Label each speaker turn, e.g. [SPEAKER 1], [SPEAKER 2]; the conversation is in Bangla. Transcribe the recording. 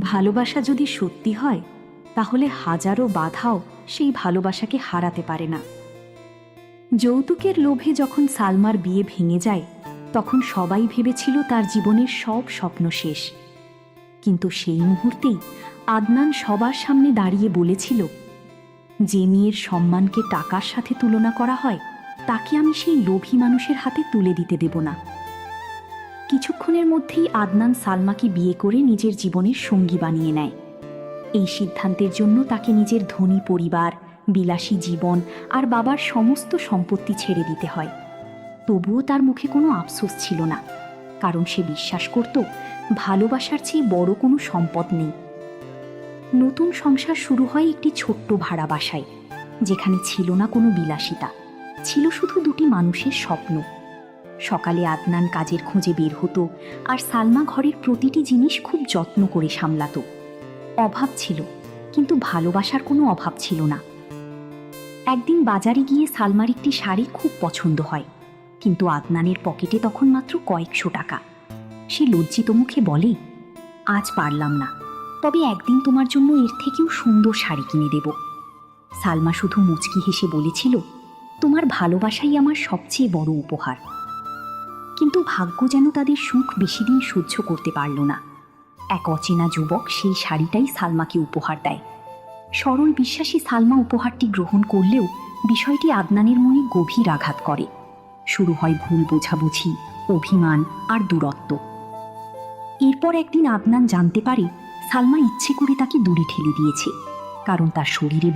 [SPEAKER 1] ভালোবাসা যদি সত্যি হয় তাহলে হাজারো বাধাও সেই ভালোবাসাকে হারাতে পারে না। যৌতুকের লোভে যখন সালমার বিয়ে ভেঙে যায় তখন সবাই ভেবেছিল তার জীবনের সব স্বপ্ন শেষ। কিন্তু সেই মুহূর্তেই আদনান সবার সামনে দাঁড়িয়ে বলেছিল, যে মেয়ের সম্মানকে টাকার সাথে তুলনা করা হয় তাকে আমি সেই লোভী মানুষের হাতে তুলে দিতে দেব না। কিছুক্ষণের মধ্যেই আদনান সালমাকে বিয়ে করে নিজের জীবনের সঙ্গী বানিয়ে নেয়। এই সিদ্ধান্তের জন্য তাকে নিজের ধনী পরিবার, বিলাসী জীবন আর বাবার সমস্ত সম্পত্তি ছেড়ে দিতে হয়। তবুও তার মুখে কোনো আফসোস ছিল না, কারণ সে বিশ্বাস করত ভালোবাসার চেয়ে বড় কোনো সম্পদ নেই। নতুন সংসার শুরু হয় একটি ছোট্ট ভাড়া বাসায়, যেখানে ছিল না কোনো বিলাসিতা, ছিল শুধু দুটি মানুষের স্বপ্ন। সকালে আদনান কাজের খোঁজে বের হতো আর সালমা ঘরের প্রতিটি জিনিস খুব যত্ন করে সামলাতো। অভাব ছিল, কিন্তু ভালোবাসার কোনো অভাব ছিল না। একদিন বাজারে গিয়ে সালমার একটি শাড়ি খুব পছন্দ হয়, কিন্তু আদনানের পকেটে তখন মাত্র কয়েকশো টাকা। সে লজ্জিত মুখে বলে, আজ পারলাম না, তবে একদিন তোমার জন্য এর থেকেও সুন্দর শাড়ি কিনে দেব। সালমা শুধু মুচকি হেসে বলেছিল, তোমার ভালোবাসাই আমার সবচেয়ে বড় উপহার। কিন্তু ভাগ্য যেন তাদের সুখ বেশি দিন সহ্য করতে পারল না। এক অচেনা যুবক সেই শাড়িটাই সালমাকে উপহার দেয়। সরল বিশ্বাসী সালমা উপহারটি গ্রহণ করলেও বিষয়টি আদনানের মনে গভীর আঘাত করে। শুরু হয় ভুল বোঝাবুঝি, অভিমান আর দূরত্ব। এরপর একদিন আদনান জানতে পারে সালমা ইচ্ছে করে তাকে দূরে ঠেলে দিয়েছে, কারণ তার শরীরে